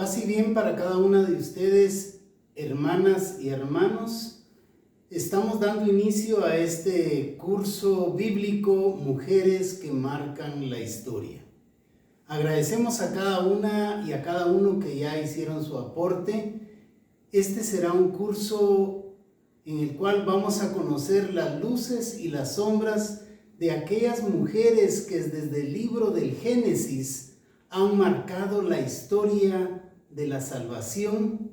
Paz y bien para cada una de ustedes, hermanas y hermanos. Estamos dando inicio a este curso bíblico Mujeres que marcan la historia. Agradecemos a cada una y a cada uno que ya hicieron su aporte. Este será un curso en el cual vamos a conocer las luces y las sombras de aquellas mujeres que desde el libro del Génesis han marcado la historia de la salvación,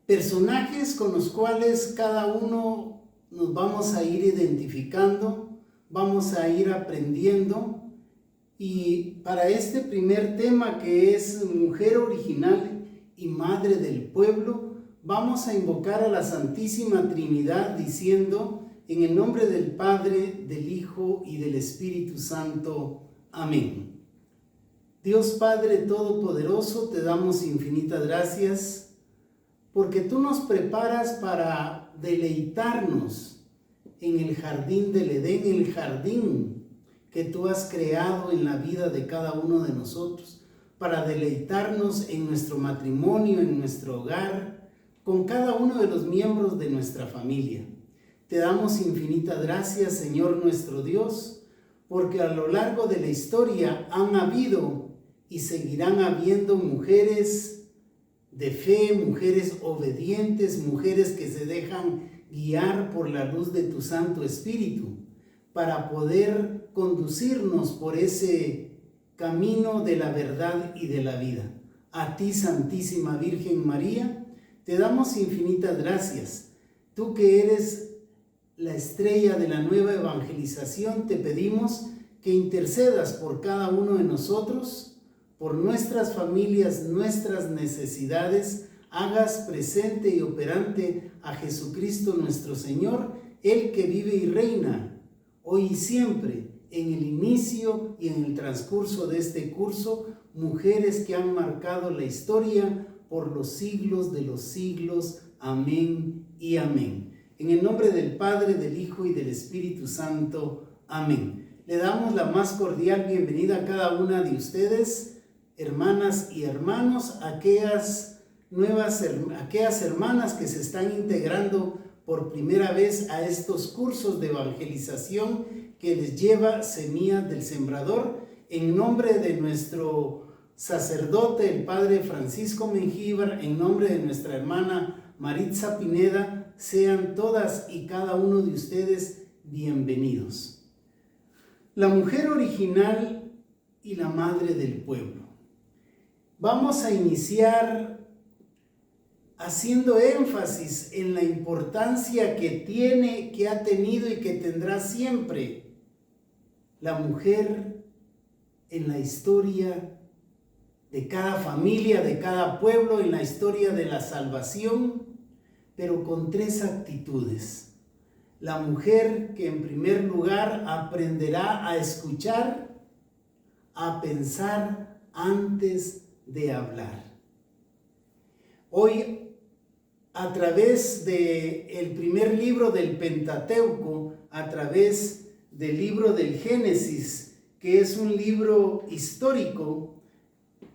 personajes con los cuales cada uno nos vamos a ir identificando, vamos a ir aprendiendo. Y para este primer tema, que es mujer original y madre del pueblo, vamos a invocar a la Santísima Trinidad diciendo: en el nombre del Padre, del Hijo y del Espíritu Santo. Amén. Dios Padre Todopoderoso, te damos infinitas gracias porque tú nos preparas para deleitarnos en el jardín del Edén, el jardín que tú has creado en la vida de cada uno de nosotros, para deleitarnos en nuestro matrimonio, en nuestro hogar, con cada uno de los miembros de nuestra familia. Te damos infinitas gracias, Señor nuestro Dios, porque a lo largo de la historia han habido y seguirán habiendo mujeres de fe, mujeres obedientes, mujeres que se dejan guiar por la luz de tu Santo Espíritu para poder conducirnos por ese camino de la verdad y de la vida. A ti, Santísima Virgen María, te damos infinitas gracias. Tú que eres la estrella de la nueva evangelización, te pedimos que intercedas por cada uno de nosotros, por nuestras familias, nuestras necesidades. Hagas presente y operante a Jesucristo nuestro Señor, el que vive y reina hoy y siempre, en el inicio y en el transcurso de este curso, mujeres que han marcado la historia por los siglos de los siglos. Amén y amén. En el nombre del Padre, del Hijo y del Espíritu Santo. Amén. Le damos la más cordial bienvenida a cada una de ustedes, hermanas y hermanos, aquellas hermanas que se están integrando por primera vez a estos cursos de evangelización que les lleva Semillas del Sembrador. En nombre de nuestro sacerdote, el Padre Francisco Mengíbar, en nombre de nuestra hermana Maritza Pineda, sean todas y cada uno de ustedes bienvenidos. La mujer original y la madre del pueblo. Vamos a iniciar haciendo énfasis en la importancia que tiene, que ha tenido y que tendrá siempre la mujer en la historia de cada familia, de cada pueblo, en la historia de la salvación, pero con tres actitudes. La mujer que en primer lugar aprenderá a escuchar, a pensar antes de hablar. Hoy, a través del primer libro del Pentateuco, a través del libro del Génesis, que es un libro histórico,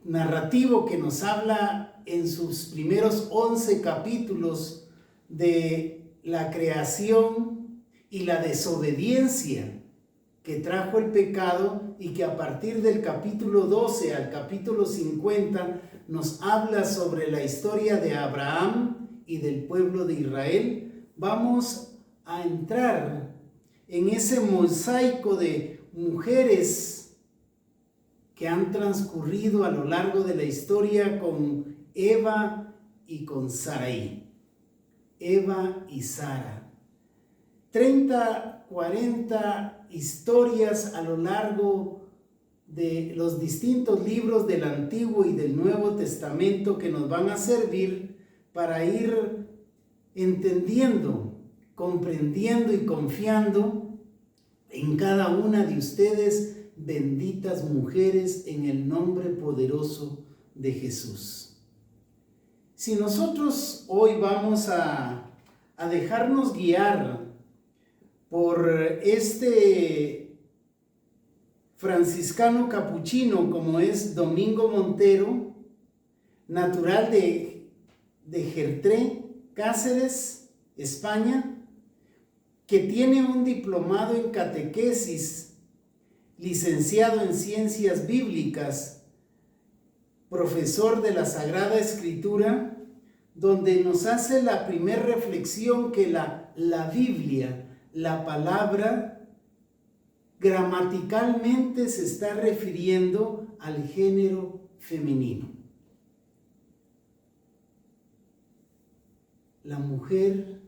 narrativo, que nos habla en sus primeros 11 capítulos de la creación y la desobediencia que trajo el pecado, y que a partir del capítulo 12 al capítulo 50 nos habla sobre la historia de Abraham y del pueblo de Israel. Vamos a entrar en ese mosaico de mujeres que han transcurrido a lo largo de la historia con Eva y con Sarai. Eva y Sara. 30, 40 historias a lo largo de los distintos libros del Antiguo y del Nuevo Testamento que nos van a servir para ir entendiendo, comprendiendo y confiando en cada una de ustedes, benditas mujeres, en el nombre poderoso de Jesús. Si nosotros hoy vamos a dejarnos guiar por este franciscano capuchino como es Domingo Montero, natural de Gertré, Cáceres, España, que tiene un diplomado en catequesis, licenciado en ciencias bíblicas, profesor de la Sagrada Escritura, donde nos hace la primera reflexión que la Biblia, la palabra, gramaticalmente se está refiriendo al género femenino. La mujer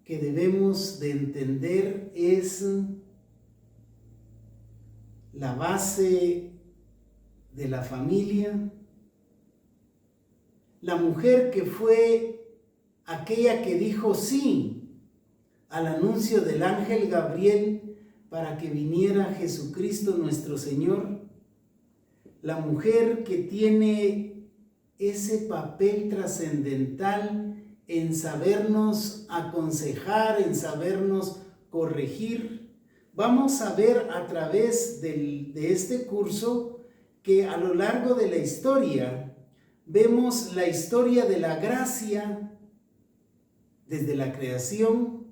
que debemos de entender es la base de la familia, la mujer que fue aquella que dijo sí al anuncio del ángel Gabriel para que viniera Jesucristo nuestro Señor, la mujer que tiene ese papel trascendental en sabernos aconsejar, en sabernos corregir. Vamos a ver a través de este curso que a lo largo de la historia vemos la historia de la gracia desde la creación,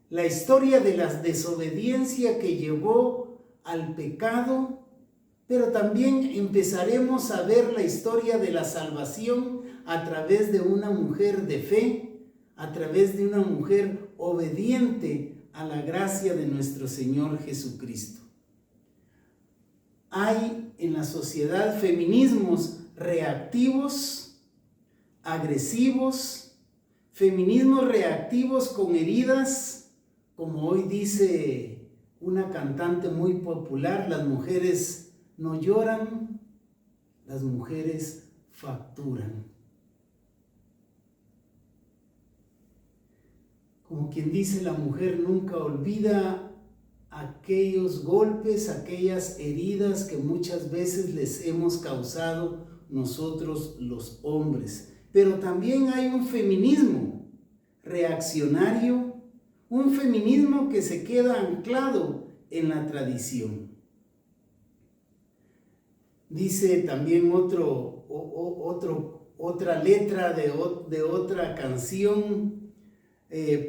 la historia de la desobediencia que llevó al pecado, pero también empezaremos a ver la historia de la salvación a través de una mujer de fe, a través de una mujer obediente a la gracia de nuestro Señor Jesucristo. Hay en la sociedad feminismos reactivos, agresivos, feminismos reactivos con heridas, como hoy dice una cantante muy popular, las mujeres no lloran, las mujeres facturan. Como quien dice, la mujer nunca olvida aquellos golpes, aquellas heridas que muchas veces les hemos causado nosotros los hombres. Pero también hay un feminismo reaccionario, un feminismo que se queda anclado en la tradición. Dice también otra letra de otra canción,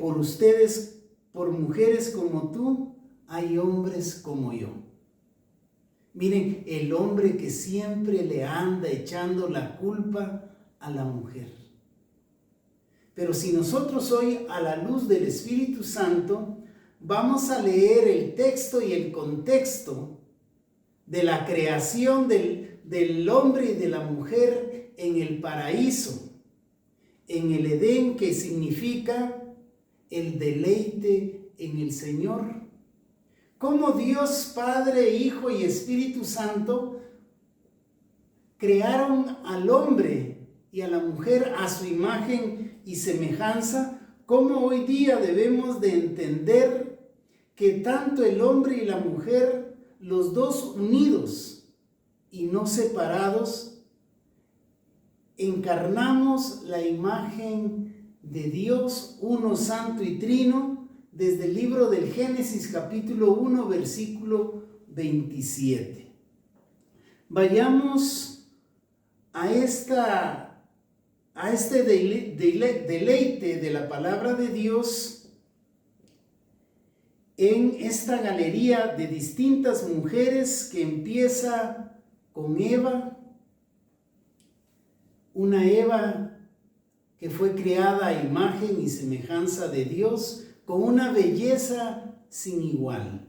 por ustedes, por mujeres como tú, hay hombres como yo. Miren, el hombre que siempre le anda echando la culpa a la mujer. Pero si nosotros hoy, a la luz del Espíritu Santo, vamos a leer el texto y el contexto de la creación del hombre y de la mujer en el paraíso, en el Edén, que significa el deleite en el Señor. Cómo Dios Padre, Hijo y Espíritu Santo crearon al hombre y a la mujer a su imagen y semejanza. Cómo hoy día debemos de entender que tanto el hombre y la mujer, los dos unidos y no separados, encarnamos la imagen de Dios, uno santo y trino, desde el libro del Génesis capítulo 1, versículo 27. Vayamos a este deleite de la palabra de Dios en esta galería de distintas mujeres que empieza con Eva, una Eva que fue creada a imagen y semejanza de Dios, con una belleza sin igual.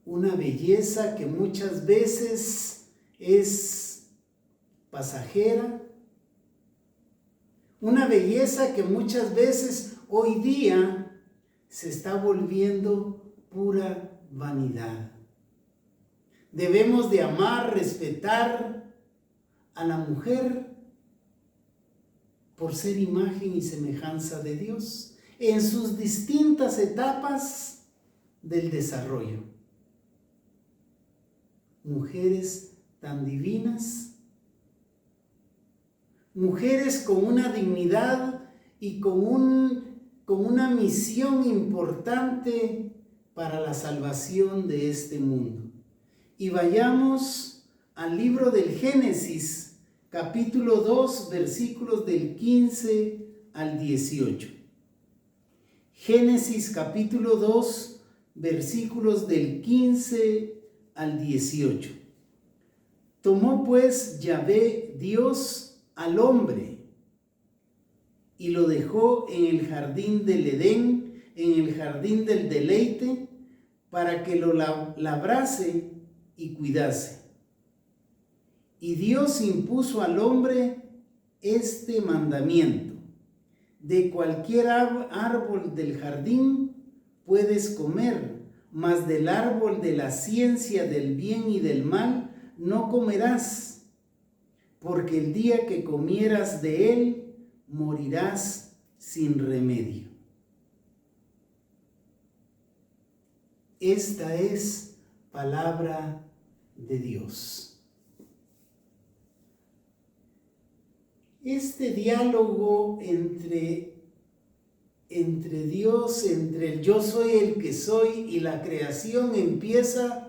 Una belleza que muchas veces es pasajera. Una belleza que muchas veces hoy día se está volviendo pura vanidad. Debemos de amar, respetar a la mujer por ser imagen y semejanza de Dios en sus distintas etapas del desarrollo. Mujeres tan divinas, mujeres con una dignidad y con una misión importante para la salvación de este mundo. Y vayamos al libro del Génesis, capítulo 2, versículos del 15 al 18. Génesis capítulo 2, versículos del 15 al 18. Tomó pues Yahvé Dios al hombre y lo dejó en el jardín del Edén, en el jardín del deleite, para que lo labrase y cuidase. Y Dios impuso al hombre este mandamiento: de cualquier árbol del jardín puedes comer, mas del árbol de la ciencia del bien y del mal no comerás, porque el día que comieras de él, morirás sin remedio. Esta es palabra de Dios. Este diálogo entre Dios, entre el yo soy el que soy y la creación, empieza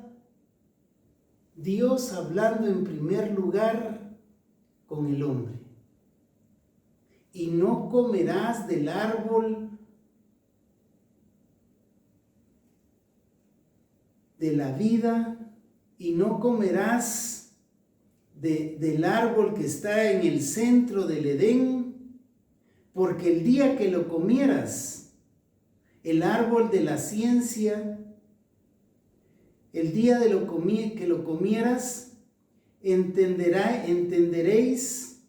Dios hablando en primer lugar con el hombre. Y no comerás del árbol de la vida, y no comerás del árbol que está en el centro del Edén, porque el día que lo comieras, el árbol de la ciencia, el día que lo comieras, entenderéis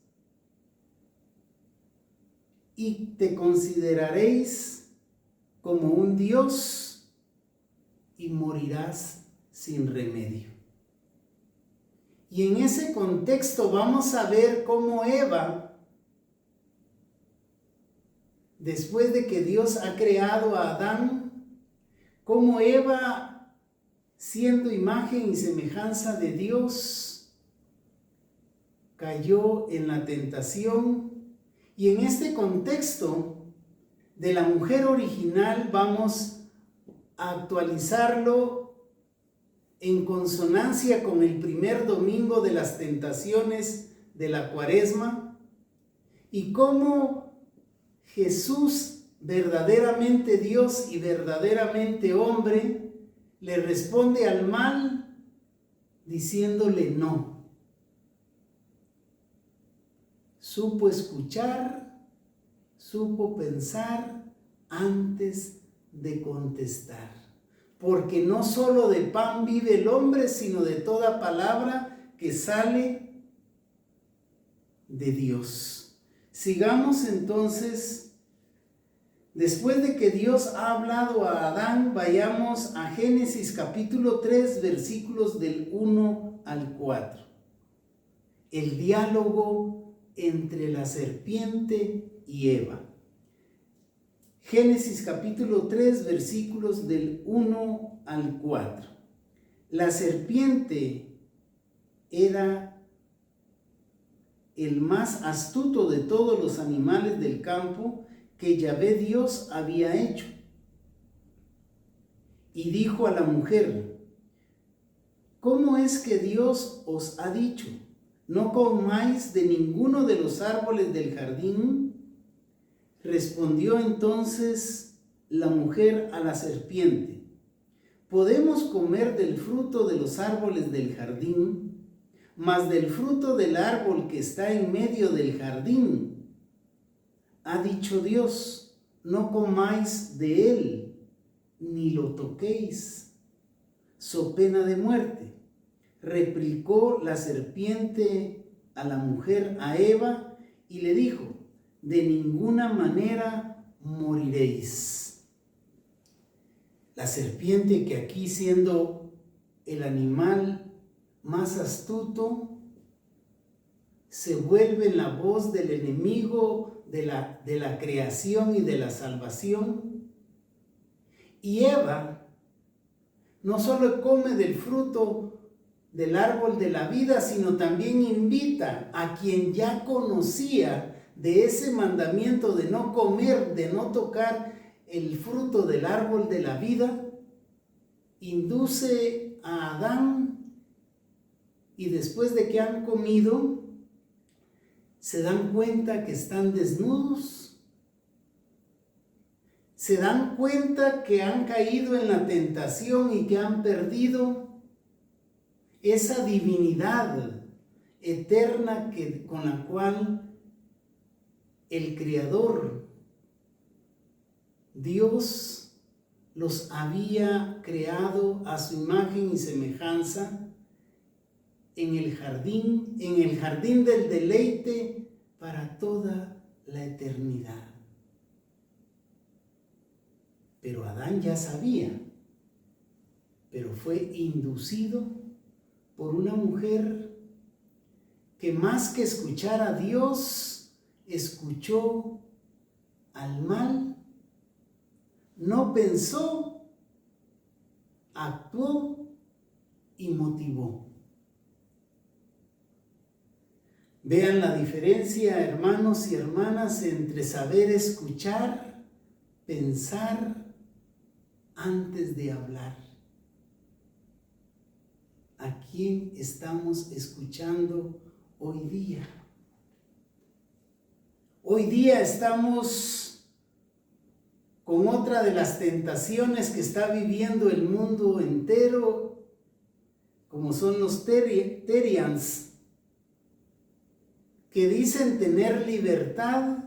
y te consideraréis como un Dios y morirás sin remedio. Y en ese contexto vamos a ver cómo Eva, después de que Dios ha creado a Adán, cómo Eva, siendo imagen y semejanza de Dios, cayó en la tentación. Y en este contexto de la mujer original vamos a actualizarlo en consonancia con el primer domingo de las tentaciones de la Cuaresma, y cómo Jesús, verdaderamente Dios y verdaderamente hombre, le responde al mal diciéndole no. Supo escuchar, supo pensar antes de contestar. Porque no solo de pan vive el hombre, sino de toda palabra que sale de Dios. Sigamos entonces. Después de que Dios ha hablado a Adán, vayamos a Génesis capítulo 3, versículos del 1 al 4. El diálogo entre la serpiente y Eva. Génesis capítulo 3, versículos del 1 al 4. La serpiente era el más astuto de todos los animales del campo que Yahvé Dios había hecho. Y dijo a la mujer: ¿cómo es que Dios os ha dicho, no comáis de ninguno de los árboles del jardín? Respondió entonces la mujer a la serpiente: podemos comer del fruto de los árboles del jardín, mas del fruto del árbol que está en medio del jardín, ha dicho Dios, no comáis de él, ni lo toquéis, so pena de muerte. Replicó la serpiente a la mujer, a Eva, y le dijo: de ninguna manera moriréis. La serpiente, que aquí siendo el animal más astuto, se vuelve en la voz del enemigo de la creación y de la salvación. Y Eva no solo come del fruto del árbol de la vida, sino también invita a quien ya conocía de ese mandamiento de no comer, de no tocar el fruto del árbol de la vida, induce a Adán y después de que han comido, se dan cuenta que están desnudos. Se dan cuenta que han caído en la tentación y que han perdido esa divinidad eterna con la cual el Creador, Dios, los había creado a su imagen y semejanza en el jardín del deleite para toda la eternidad. Pero Adán ya sabía, pero fue inducido por una mujer que más que escuchar a Dios, escuchó al mal, no pensó, actuó y motivó. Vean la diferencia, hermanos y hermanas, entre saber escuchar, pensar antes de hablar. ¿A quién estamos escuchando hoy día? Hoy día estamos con otra de las tentaciones que está viviendo el mundo entero, como son los Terians, que dicen tener libertad,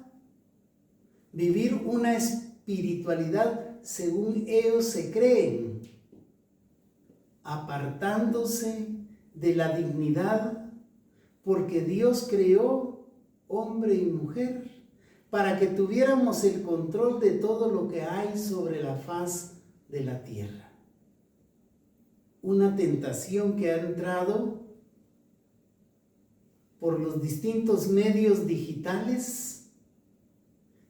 vivir una espiritualidad según ellos se creen, apartándose de la dignidad, porque Dios creó hombre y mujer para que tuviéramos el control de todo lo que hay sobre la faz de la tierra. Una tentación que ha entrado por los distintos medios digitales.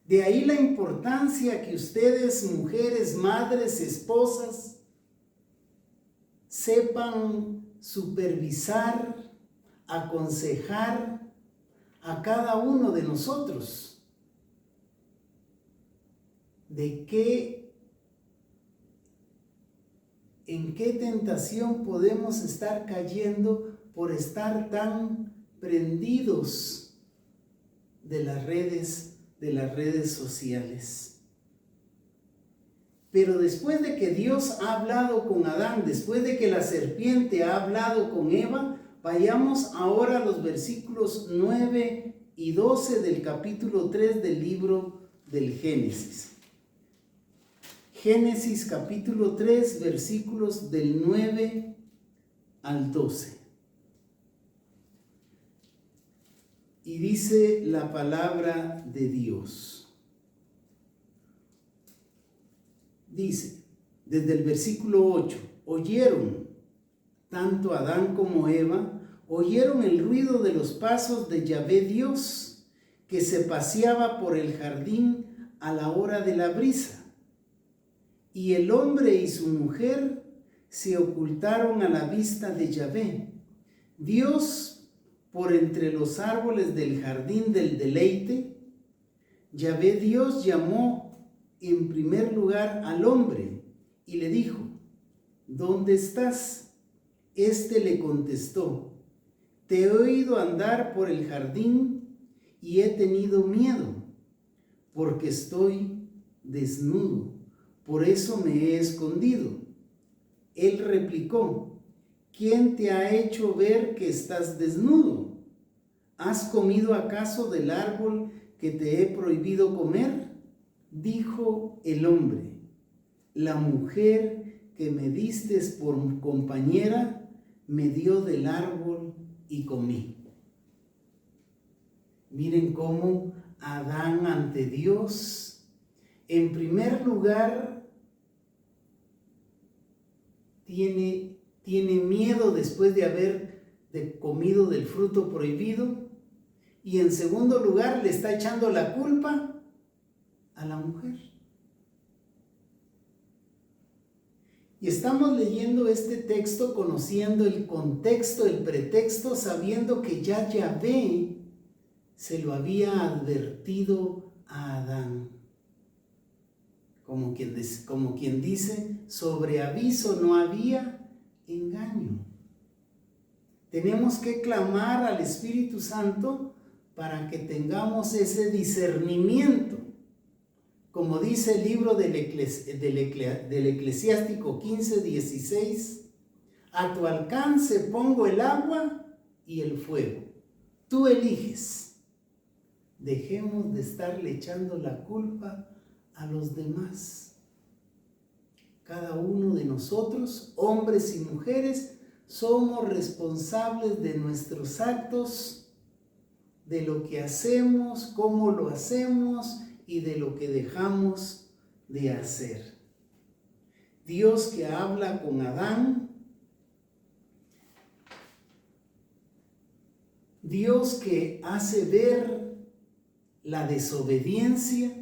De ahí la importancia que ustedes, mujeres, madres, esposas, sepan supervisar, aconsejar a cada uno de nosotros de en qué tentación podemos estar cayendo por estar tan prendidos de las redes sociales. Pero después de que Dios ha hablado con Adán, después de que la serpiente ha hablado con Eva, vayamos ahora a los versículos 9 y 12 del capítulo 3 del libro del Génesis. Génesis capítulo 3, versículos del 9 al 12. Y dice la palabra de Dios. Dice, desde el versículo 8, oyeron, tanto Adán como Eva, oyeron el ruido de los pasos de Yahvé Dios, que se paseaba por el jardín a la hora de la brisa. Y el hombre y su mujer se ocultaron a la vista de Yahvé Dios por entre los árboles del jardín del deleite. Yahvé Dios llamó en primer lugar al hombre y le dijo, ¿dónde estás? Éste le contestó, te he oído andar por el jardín y he tenido miedo, porque estoy desnudo, por eso me he escondido. Él replicó, ¿quién te ha hecho ver que estás desnudo? ¿Has comido acaso del árbol que te he prohibido comer? Dijo el hombre, la mujer que me diste por compañera me dio del árbol y comí. Miren cómo Adán ante Dios, en primer lugar, tiene miedo después de haber comido del fruto prohibido, y en segundo lugar le está echando la culpa a la mujer. Y estamos leyendo este texto conociendo el contexto, el pretexto, sabiendo que ya Yahvé se lo había advertido a Adán. Como quien dice, sobre aviso no había engaño. Tenemos que clamar al Espíritu Santo para que tengamos ese discernimiento. Como dice el libro del Eclesiástico 15:16, a tu alcance pongo el agua y el fuego. Tú eliges. Dejemos de estarle echando la culpa a los demás. Cada uno de nosotros, hombres y mujeres, somos responsables de nuestros actos, de lo que hacemos, cómo lo hacemos y de lo que dejamos de hacer. Dios que habla con Adán, Dios que hace ver la desobediencia,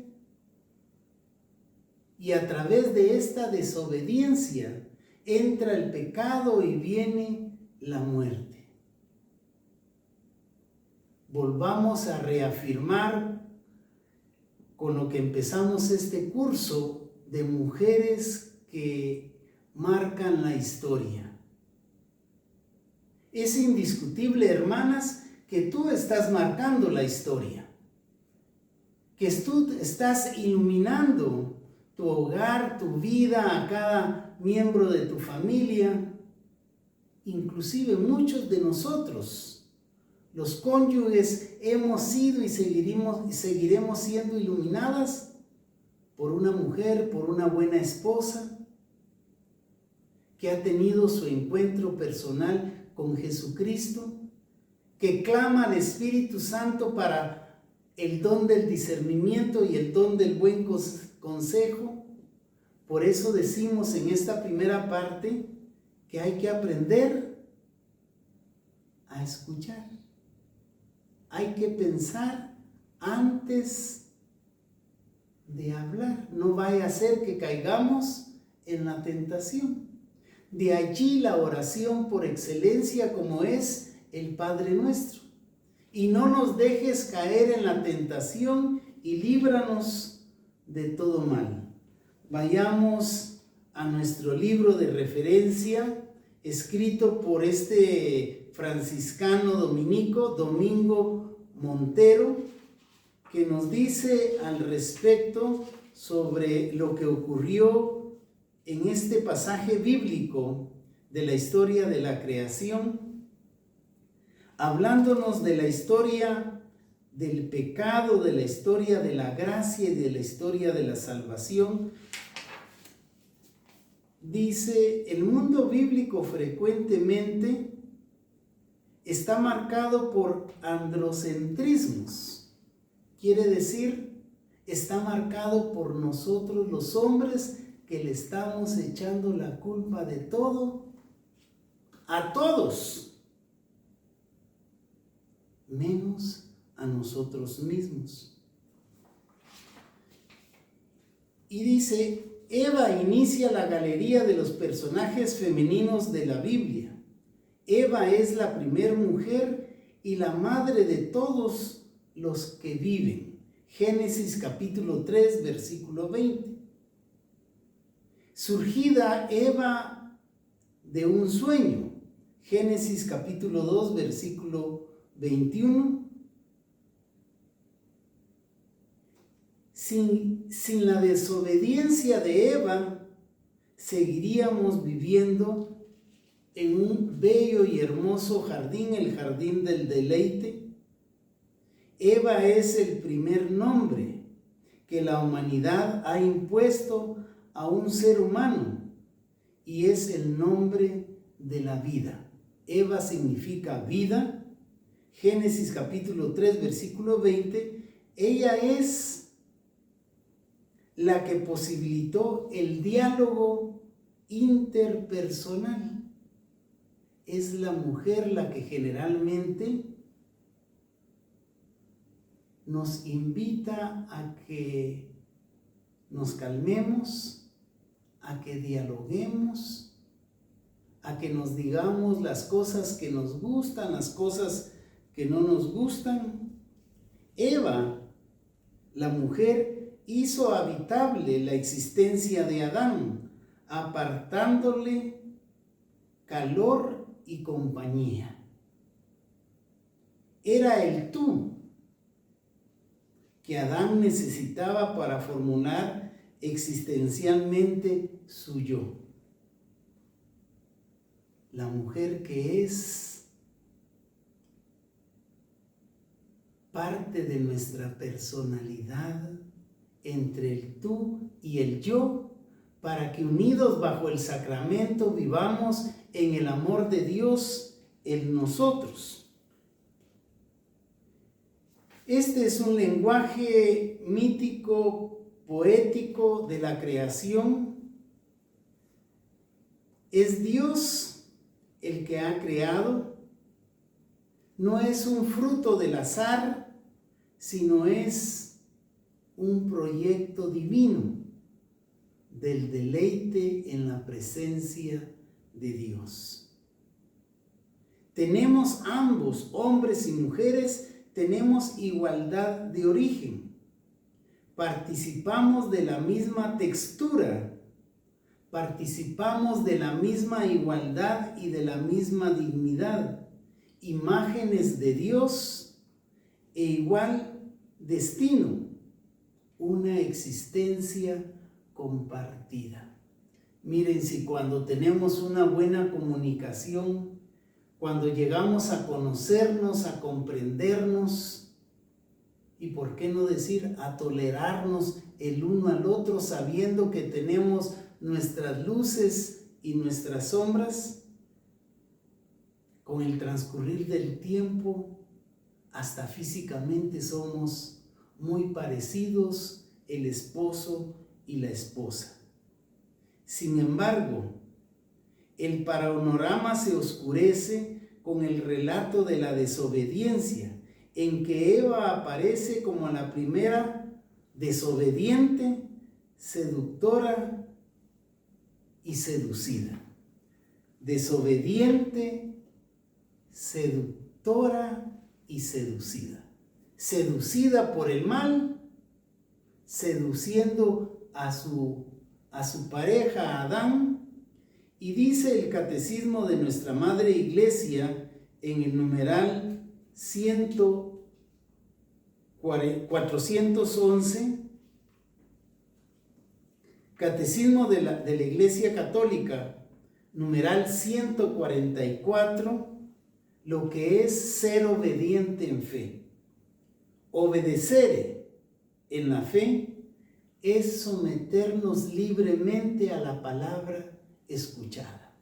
y a través de esta desobediencia entra el pecado y viene la muerte. Volvamos a reafirmar con lo que empezamos este curso de mujeres que marcan la historia. Es indiscutible, hermanas, que tú estás marcando la historia, que tú estás iluminando tu hogar, tu vida, a cada miembro de tu familia. Inclusive muchos de nosotros, los cónyuges, hemos sido y seguiremos siendo iluminadas por una mujer, por una buena esposa que ha tenido su encuentro personal con Jesucristo, que clama al Espíritu Santo para el don del discernimiento y el don del buen consejo. Por eso decimos en esta primera parte que hay que aprender a escuchar. Hay que pensar antes de hablar. No vaya a ser que caigamos en la tentación. De allí la oración por excelencia, como es el Padre Nuestro. Y no nos dejes caer en la tentación y líbranos de todo mal. Vayamos a nuestro libro de referencia, escrito por este franciscano dominico, Domingo Montero, que nos dice al respecto sobre lo que ocurrió en este pasaje bíblico de la historia de la creación, hablándonos de la historia del pecado, de la historia de la gracia y de la historia de la salvación. Dice, el mundo bíblico frecuentemente está marcado por androcentrismos. Quiere decir, está marcado por nosotros los hombres que le estamos echando la culpa de todo a todos, menos a nosotros mismos. Y dice, Eva inicia la galería de los personajes femeninos de la Biblia. Eva es la primer mujer y la madre de todos los que viven. Génesis capítulo 3, versículo 20. Surgida Eva de un sueño. Génesis capítulo 2, versículo 21. Sin la desobediencia de Eva, seguiríamos viviendo en un bello y hermoso jardín, el jardín del deleite. Eva es el primer nombre que la humanidad ha impuesto a un ser humano y es el nombre de la vida. Eva significa vida. Génesis capítulo 3, versículo 20. Ella es la que posibilitó el diálogo interpersonal. Es la mujer la que generalmente nos invita a que nos calmemos, a que dialoguemos, a que nos digamos las cosas que nos gustan, las cosas que no nos gustan. Eva, la mujer, hizo habitable la existencia de Adán, apartándole calor y compañía. era el tú que Adán necesitaba para formular existencialmente su yo. La mujer que es parte de nuestra personalidad entre el tú y el yo, para que unidos bajo el sacramento vivamos en el amor de Dios en nosotros. Este es un lenguaje mítico, poético de la creación. Es Dios el que ha creado. No es un fruto del azar, sino es un proyecto divino del deleite en la presencia de Dios. Tenemos ambos, hombres y mujeres, tenemos igualdad de origen. Participamos de la misma textura, participamos de la misma igualdad y de la misma dignidad, imágenes de Dios e igual destino, una existencia compartida. Miren, si cuando tenemos una buena comunicación, cuando llegamos a conocernos, a comprendernos, y por qué no decir a tolerarnos el uno al otro, sabiendo que tenemos nuestras luces y nuestras sombras, con el transcurrir del tiempo, hasta físicamente somos muy parecidos el esposo y la esposa. Sin embargo, el panorama se oscurece con el relato de la desobediencia, en que Eva aparece como la primera desobediente, seductora y seducida. Desobediente, seductora y seducida. Seducida por el mal, seduciendo a su pareja Adán. Y dice el catecismo de nuestra Madre Iglesia en el numeral 411, Catecismo de la Iglesia Católica, numeral 144, lo que es ser obediente en fe. Obedecer en la fe es someternos libremente a la palabra escuchada.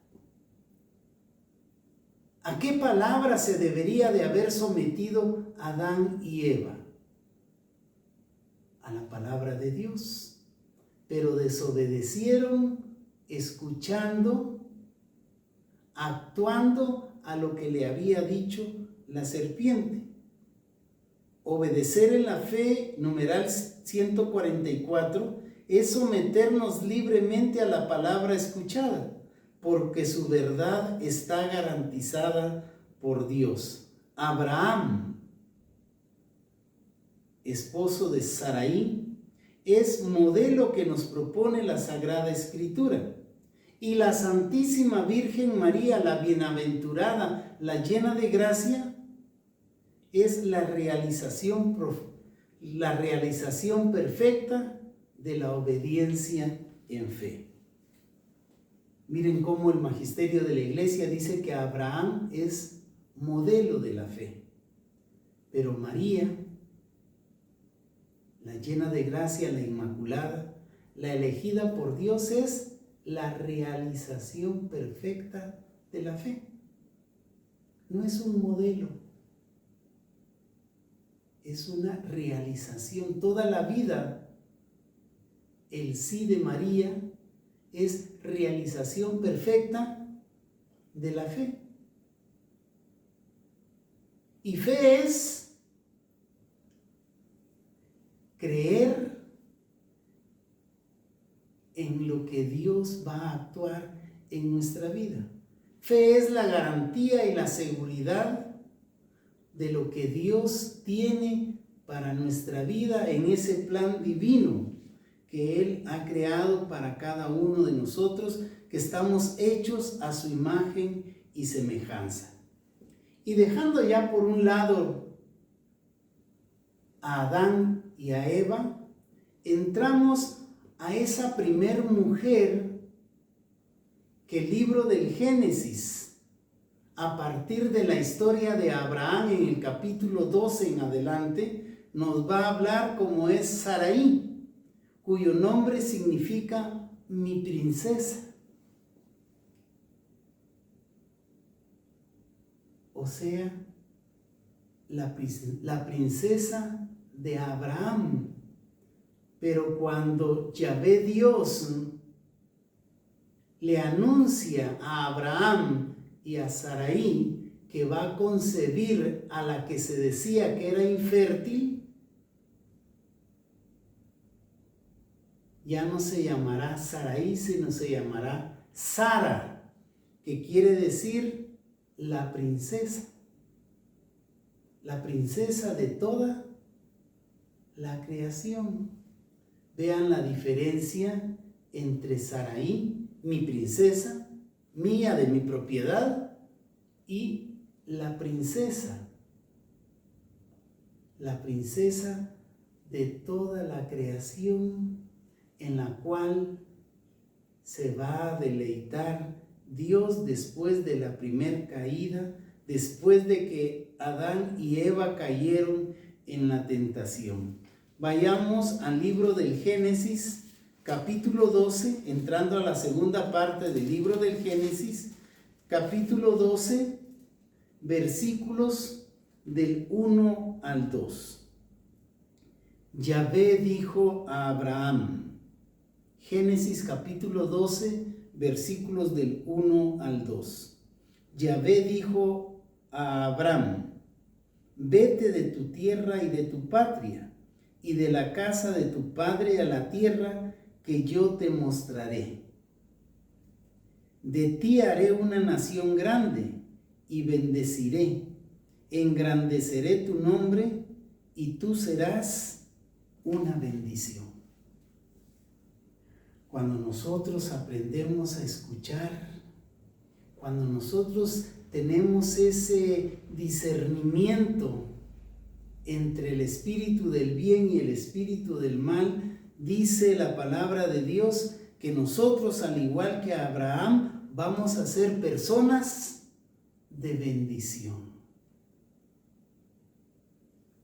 ¿A qué palabra se debería de haber sometido Adán y Eva? A la palabra de Dios. Pero desobedecieron escuchando, actuando a lo que le había dicho la serpiente. Obedecer en la fe, numeral 144, es someternos libremente a la palabra escuchada, porque su verdad está garantizada por Dios. Abraham, esposo de Sarai, es modelo que nos propone la Sagrada Escritura. Y la Santísima Virgen María, la bienaventurada, la llena de gracia, es la realización perfecta de la obediencia en fe. Miren cómo el magisterio de la Iglesia dice que Abraham es modelo de la fe. Pero María, la llena de gracia, la inmaculada, la elegida por Dios, es la realización perfecta de la fe. No es un modelo, es una realización. Toda la vida, el sí de María es realización perfecta de la fe. Y fe es creer en lo que Dios va a actuar en nuestra vida. Fe es la garantía y la seguridad de lo que Dios tiene para nuestra vida en ese plan divino que Él ha creado para cada uno de nosotros, que estamos hechos a su imagen y semejanza. Y dejando ya por un lado a Adán y a Eva, entramos a esa primer mujer que el libro del Génesis, a partir de la historia de Abraham en el capítulo 12 en adelante, nos va a hablar como es Saraí, cuyo nombre significa mi princesa. O sea, la princesa de Abraham. Pero cuando Yahvé Dios le anuncia a Abraham y a Saraí que va a concebir a la que se decía que era infértil, ya no se llamará Saraí, sino se llamará Sara, que quiere decir la princesa de toda la creación. Vean la diferencia entre Saraí, mi princesa, mía de mi propiedad, y la princesa de toda la creación, en la cual se va a deleitar Dios después de la primer caída, después de que Adán y Eva cayeron en la tentación. Vayamos al libro del Génesis, capítulo 12, entrando a la segunda parte del libro del Génesis, capítulo 12, versículos del 1 al 2. Yahvé dijo a Abraham, Génesis capítulo 12, versículos del 1 al 2. Yahvé dijo a Abraham, vete de tu tierra y de tu patria, y de la casa de tu padre a la tierra que yo te mostraré. De ti haré una nación grande, y bendeciré, engrandeceré tu nombre, y tú serás una bendición. Cuando nosotros aprendemos a escuchar, cuando nosotros tenemos ese discernimiento entre el espíritu del bien y el espíritu del mal, dice la palabra de Dios que nosotros, al igual que Abraham, vamos a ser personas de bendición.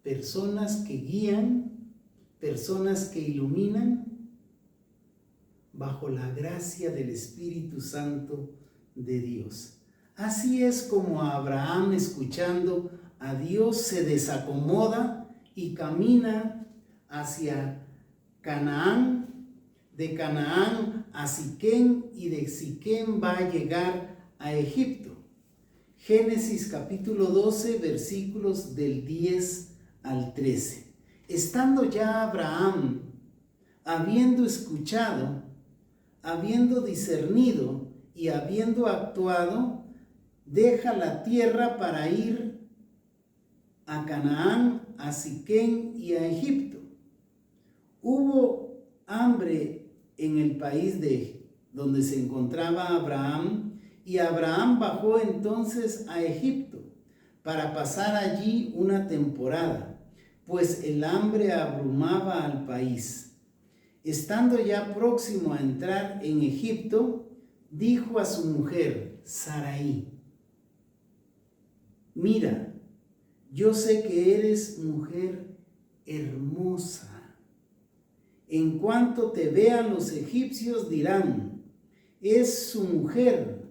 Personas que guían, personas que iluminan bajo la gracia del Espíritu Santo de Dios. Así es como Abraham, escuchando a Dios, se desacomoda y camina hacia Canaán. De Canaán a Siquem, y de Siquem va a llegar a Egipto. Génesis capítulo 12, versículos del 10 al 13. Estando ya Abraham, habiendo escuchado, habiendo discernido y habiendo actuado, deja la tierra para ir a Canaán, a Siquem y a Egipto. Hubo hambre en el país donde se encontraba Abraham, y Abraham bajó entonces a Egipto para pasar allí una temporada, pues el hambre abrumaba al país. Estando ya próximo a entrar en Egipto, dijo a su mujer, Saraí, mira, yo sé que eres mujer hermosa. En cuanto te vean los egipcios dirán, es su mujer,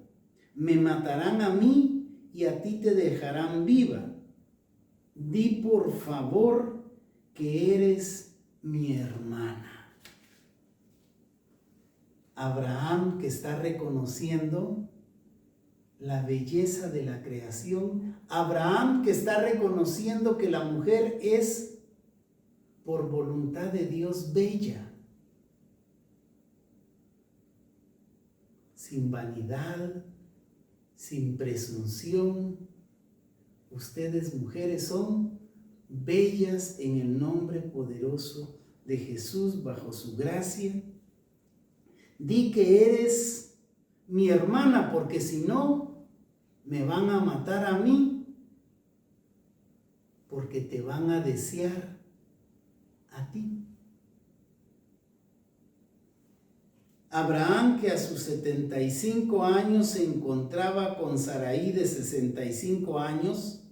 me matarán a mí y a ti te dejarán viva. Di por favor que eres mi hermana. Abraham, que está reconociendo la belleza de la creación. Abraham, que está reconociendo que la mujer es, por voluntad de Dios, bella, sin vanidad, sin presunción. Ustedes, mujeres, son bellas en el nombre poderoso de Jesús, bajo su gracia. Di que eres mi hermana, porque si no, me van a matar a mí, porque te van a desear Abraham, que a sus 75 años se encontraba con Sarai de 65 años,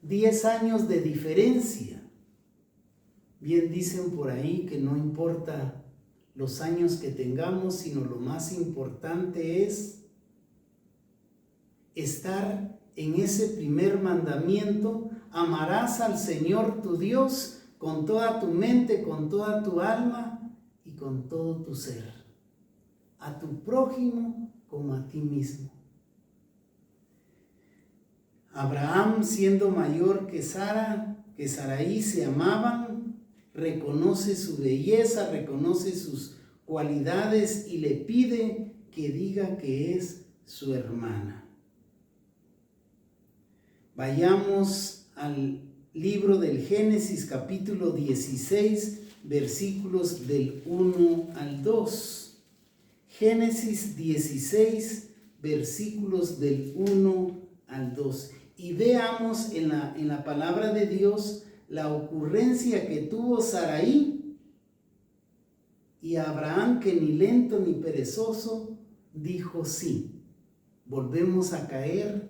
10 años de diferencia. Bien dicen por ahí que no importa los años que tengamos, sino lo más importante es estar en ese primer mandamiento: amarás al Señor tu Dios con toda tu mente, con toda tu alma y con todo tu ser, a tu prójimo como a ti mismo. Abraham, siendo mayor que Sarai, se amaban, reconoce su belleza, reconoce sus cualidades y le pide que diga que es su hermana. Vayamos al libro del Génesis, capítulo 16, versículos del 1 al 2. Génesis 16, versículos del 1 al 2. Y veamos en la palabra de Dios la ocurrencia que tuvo Sarai y Abraham, que ni lento ni perezoso dijo sí. Volvemos a caer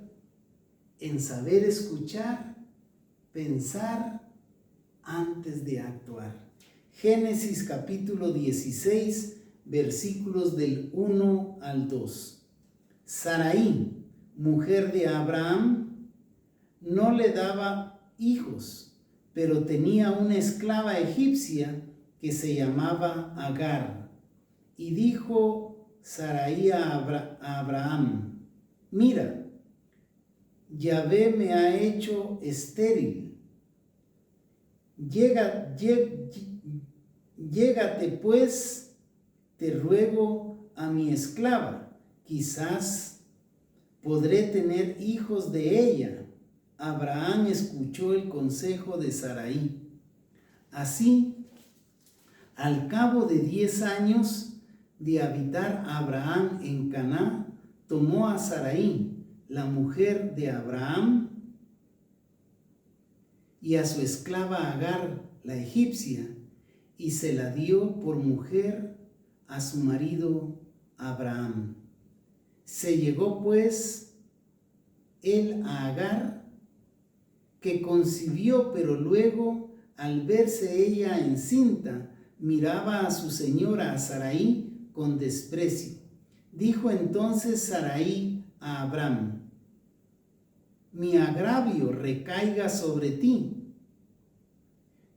en saber escuchar, pensar antes de actuar. Génesis capítulo 16, versículos del 1 al 2. Sarai, mujer de Abraham, no le daba hijos, pero tenía una esclava egipcia que se llamaba Agar. Y dijo Sarai a Abraham: mira, Yahvé me ha hecho estéril. Llégate pues, te ruego, a mi esclava, quizás podré tener hijos de ella. Abraham escuchó el consejo de Sarai. Así, al cabo de 10 años de habitar Abraham en Canaán, tomó a Sarai, la mujer de Abraham, y a su esclava Agar, la egipcia, y se la dio por mujer a su marido Abraham. Se llegó pues él a Agar, que concibió, pero luego, al verse ella encinta, miraba a su señora, a Sarai, con desprecio. Dijo entonces Sarai a Abraham: mi agravio recaiga sobre ti.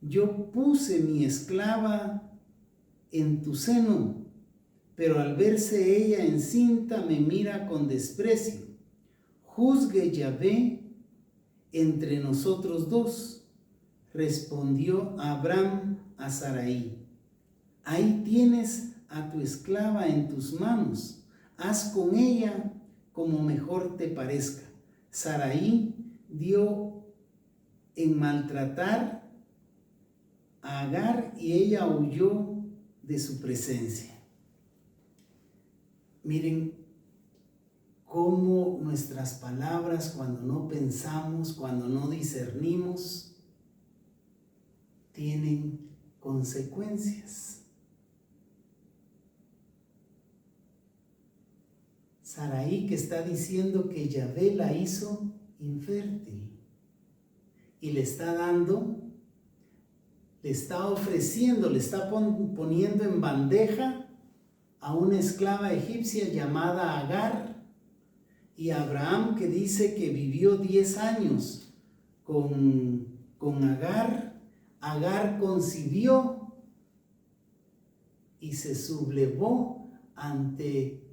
Yo puse mi esclava en tu seno, pero al verse ella encinta me mira con desprecio. Juzgue Yahvé entre nosotros dos. Respondió Abraham a Sarai: ahí tienes a tu esclava en tus manos, haz con ella como mejor te parezca. Sarai dio en maltratar a Agar y ella huyó de su presencia. Miren cómo nuestras palabras, cuando no pensamos, cuando no discernimos, tienen consecuencias. Sarai, que está diciendo que Yahvé la hizo infértil y le está dando, le está ofreciendo, le está poniendo en bandeja a una esclava egipcia llamada Agar. Y Abraham, que dice que vivió 10 años con Agar, Agar concibió y se sublevó ante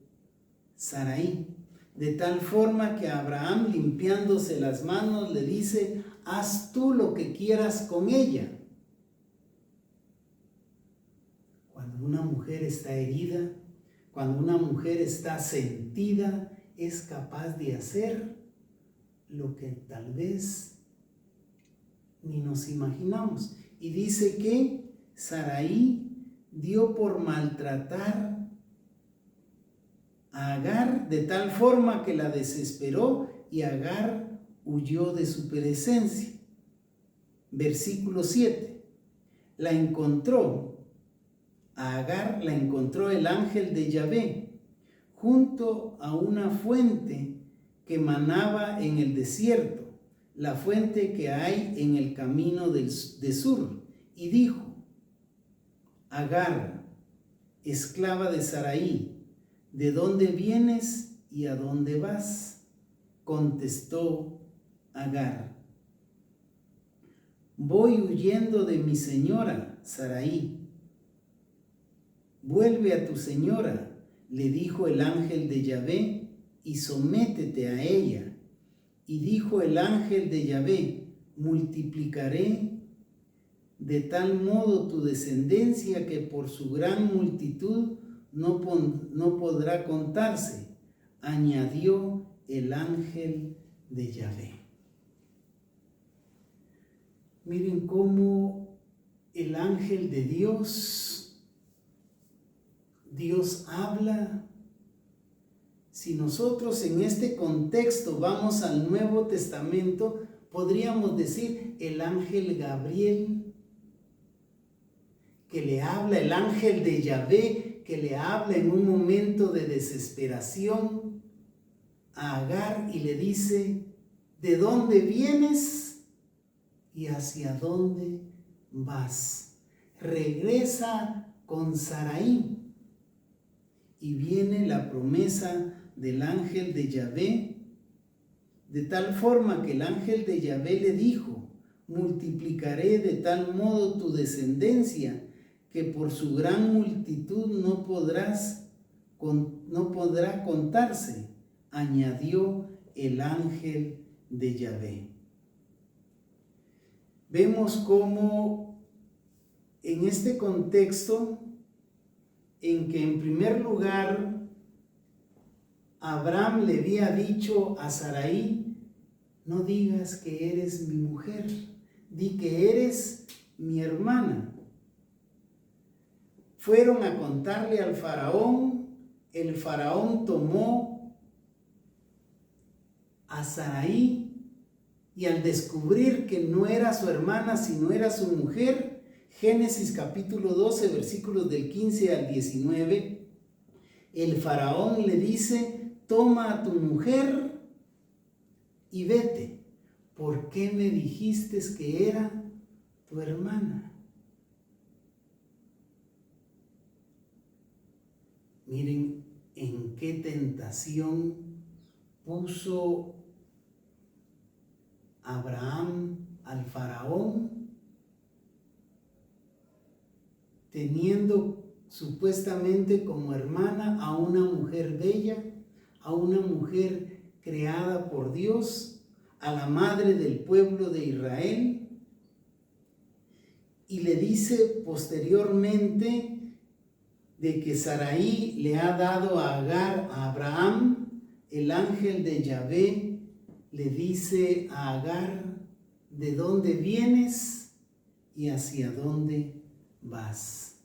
Sarai, de tal forma que Abraham, limpiándose las manos, le dice: haz tú lo que quieras con ella. Cuando una mujer está herida, cuando una mujer está sentida, es capaz de hacer lo que tal vez ni nos imaginamos. Y dice que Sarai dio por maltratar a Agar de tal forma que la desesperó y Agar huyó de su presencia. Versículo 7. La encontró a Agar la encontró el ángel de Yahvé junto a una fuente que manaba en el desierto, la fuente que hay en el camino de Sur, y dijo: Agar, esclava de Sarai, ¿de dónde vienes y a dónde vas? Contestó Agar: voy huyendo de mi señora Sarai. Vuelve a tu señora, le dijo el ángel de Yahvé, y sométete a ella. Y dijo el ángel de Yahvé: multiplicaré de tal modo tu descendencia que por su gran multitud no podrá contarse. Añadió el ángel de Yahvé. Miren cómo el ángel de Dios habla. Si nosotros en este contexto vamos al Nuevo Testamento, podríamos decir el ángel Gabriel, que le habla, el ángel de Yahvé, que le habla en un momento de desesperación a Agar y le dice: ¿de dónde vienes y hacia dónde vas? Regresa con Sarai. Y viene la promesa del ángel de Yahvé, de tal forma que el ángel de Yahvé le dijo: multiplicaré de tal modo tu descendencia que por su gran multitud no podrá contarse. Añadió el ángel de Yahvé. Vemos cómo en este contexto, en que en primer lugar Abraham le había dicho a Sarai: no digas que eres mi mujer, di que eres mi hermana. Fueron a contarle al faraón, el faraón tomó a Sarai y al descubrir que no era su hermana sino era su mujer, Génesis capítulo 12 versículos del 15 al 19, el faraón le dice: toma a tu mujer y vete. ¿Por qué me dijiste que era tu hermana? Miren en qué tentación puso Abraham al faraón, teniendo supuestamente como hermana a una mujer bella, a una mujer creada por Dios, a la madre del pueblo de Israel, y le dice posteriormente de que Sarai le ha dado a Agar a Abraham. El ángel de Yahvé le dice a Agar: ¿de dónde vienes y hacia dónde vas?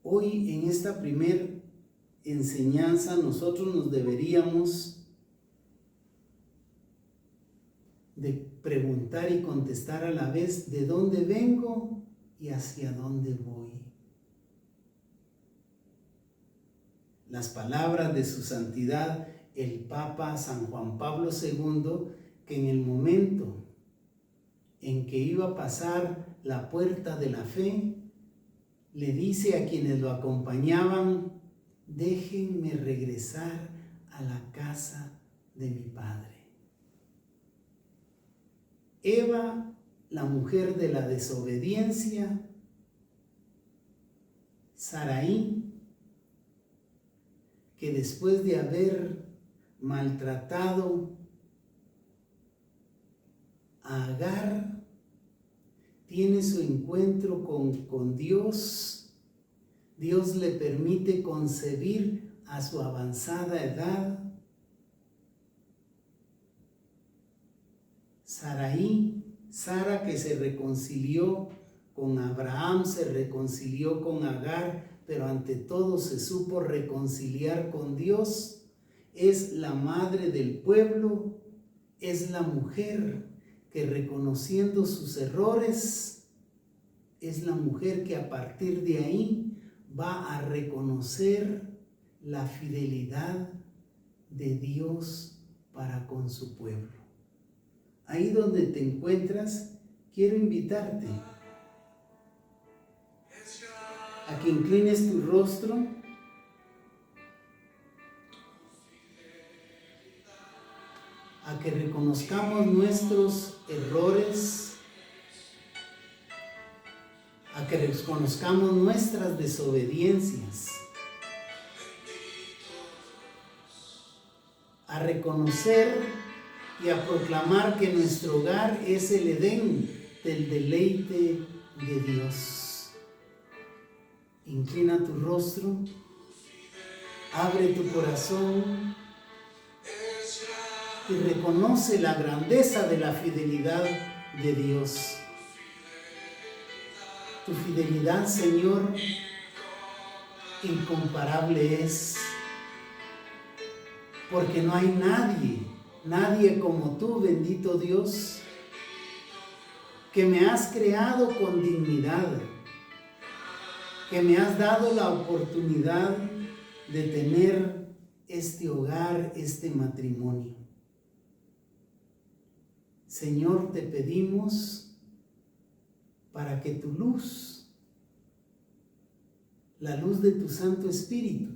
Hoy en esta primera enseñanza nosotros nos deberíamos de preguntar y contestar a la vez: ¿de dónde vengo y hacia dónde voy? Las palabras de su santidad el Papa San Juan Pablo II, que en el momento en que iba a pasar la puerta de la fe, le dice a quienes lo acompañaban: déjenme regresar a la casa de mi padre. Eva, la mujer de la desobediencia; Sarai, que después de haber maltratado a Agar, tiene su encuentro con Dios. Dios le permite concebir a su avanzada edad. Sarai, Sara, que se reconcilió con Abraham, se reconcilió con Agar, pero ante todo se supo reconciliar con Dios. Es la madre del pueblo, es la mujer que, reconociendo sus errores, es la mujer que a partir de ahí va a reconocer la fidelidad de Dios para con su pueblo. Ahí donde te encuentras, quiero invitarte a que inclines tu rostro, a que reconozcamos nuestros errores, a que reconozcamos nuestras desobediencias, a reconocer y a proclamar que nuestro hogar es el Edén del deleite de Dios. Inclina tu rostro, abre tu corazón y reconoce la grandeza de la fidelidad de Dios. Tu fidelidad, Señor, incomparable es, porque no hay nadie como tú, bendito Dios, que me has creado con dignidad, que me has dado la oportunidad de tener este hogar, este matrimonio. Señor, te pedimos para que tu luz, la luz de tu Santo Espíritu,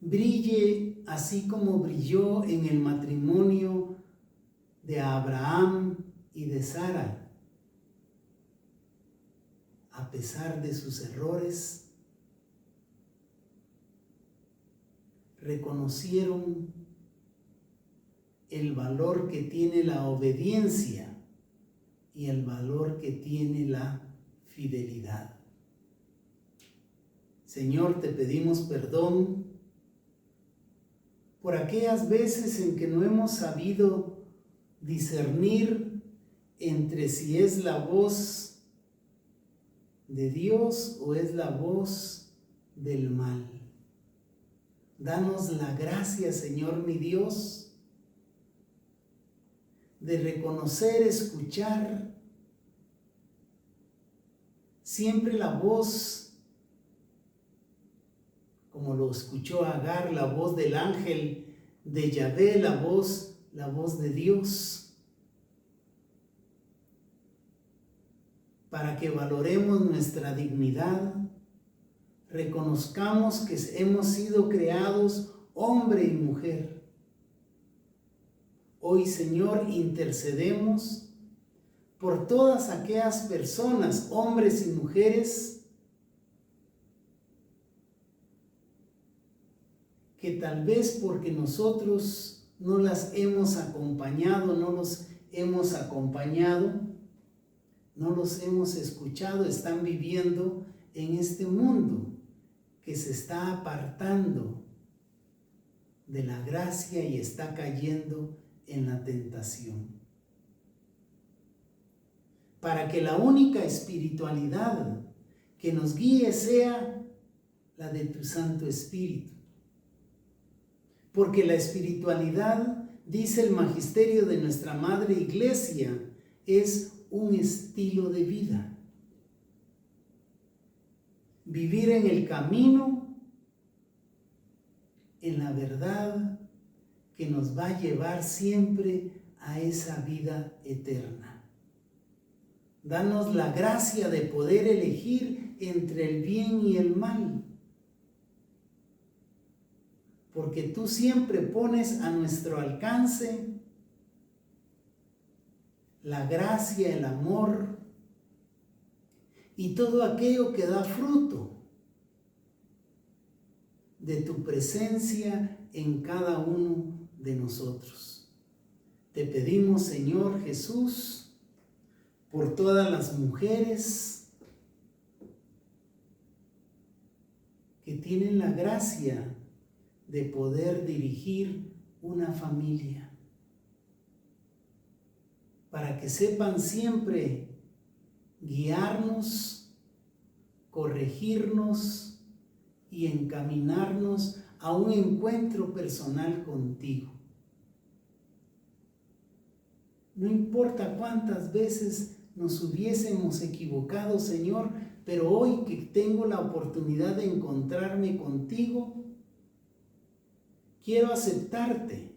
brille así como brilló en el matrimonio de Abraham y de Sara. A pesar de sus errores, reconocieron el valor que tiene la obediencia y el valor que tiene la fidelidad. Señor, te pedimos perdón por aquellas veces en que no hemos sabido discernir entre si es la voz de Dios o es la voz del mal. Danos la gracia, Señor mi Dios, de reconocer, escuchar siempre la voz, como lo escuchó Agar, la voz del ángel de Yahvé, la voz de Dios, para que valoremos nuestra dignidad, reconozcamos que hemos sido creados hombre y mujer. Hoy, Señor, intercedemos por todas aquellas personas, hombres y mujeres, que tal vez porque nosotros no las hemos acompañado, no los hemos acompañado, no los hemos escuchado, están viviendo en este mundo que se está apartando de la gracia y está cayendo en la tentación. Para que la única espiritualidad que nos guíe sea la de tu Santo Espíritu. Porque la espiritualidad, dice el magisterio de nuestra Madre Iglesia, es un estilo de vida. Vivir en el camino, en la verdad que nos va a llevar siempre a esa vida eterna. Danos la gracia de poder elegir entre el bien y el mal, porque tú siempre pones a nuestro alcance la gracia, el amor y todo aquello que da fruto de tu presencia en cada uno de nosotros. Te pedimos, Señor Jesús, por todas las mujeres que tienen la gracia de poder dirigir una familia, para que sepan siempre guiarnos, corregirnos y encaminarnos a un encuentro personal contigo. No importa cuántas veces nos hubiésemos equivocado, Señor, pero hoy que tengo la oportunidad de encontrarme contigo, quiero aceptarte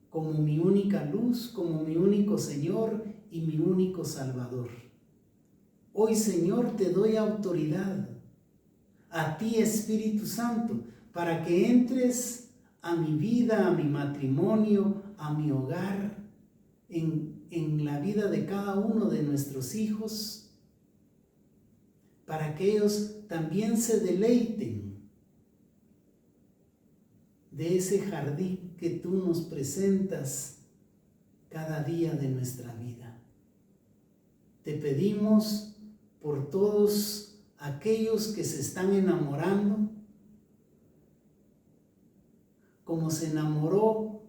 como mi única luz, como mi único Señor y mi único Salvador. Hoy, Señor, te doy autoridad a ti, Espíritu Santo, para que entres a mi vida, a mi matrimonio, a mi hogar, en la vida de cada uno de nuestros hijos, para que ellos también se deleiten de ese jardín que tú nos presentas cada día de nuestra vida. Te pedimos por todos aquellos que se están enamorando, como se enamoró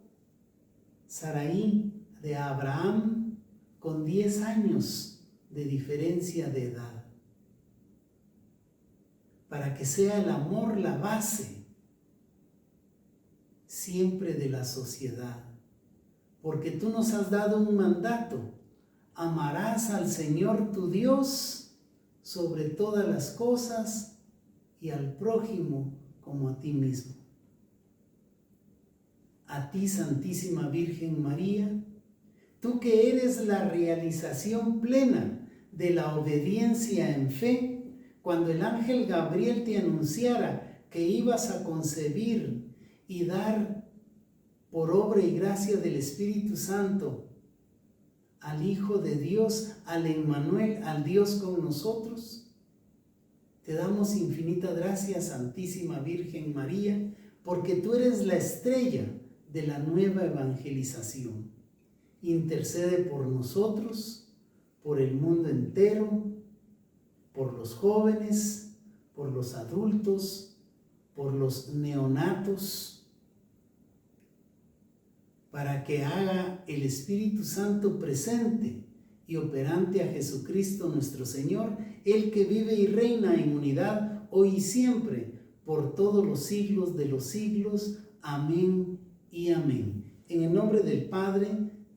Sarai de Abraham con 10 años de diferencia de edad, para que sea el amor la base siempre de la sociedad, porque tú nos has dado un mandato: amarás al Señor tu Dios sobre todas las cosas y al prójimo como a ti mismo. A ti, Santísima Virgen María, tú que eres la realización plena de la obediencia en fe, cuando el ángel Gabriel te anunciara que ibas a concebir y dar por obra y gracia del Espíritu Santo al Hijo de Dios, al Emmanuel, al Dios con nosotros, te damos infinitas gracias, Santísima Virgen María, porque tú eres la estrella de la nueva evangelización. Intercede por nosotros, por el mundo entero, por los jóvenes, por los adultos, por los neonatos, para que haga el Espíritu Santo presente y operante a Jesucristo nuestro Señor, el que vive y reina en unidad hoy y siempre, por todos los siglos de los siglos. Amén y amén. En el nombre del Padre,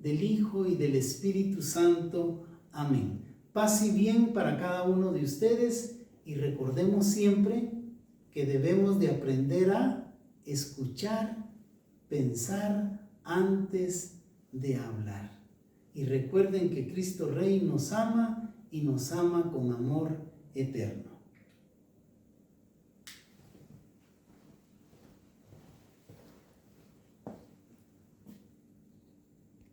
del Hijo y del Espíritu Santo. Amén. Paz y bien para cada uno de ustedes, y recordemos siempre que debemos de aprender a escuchar, pensar antes de hablar. Y recuerden que Cristo Rey nos ama y nos ama con amor eterno.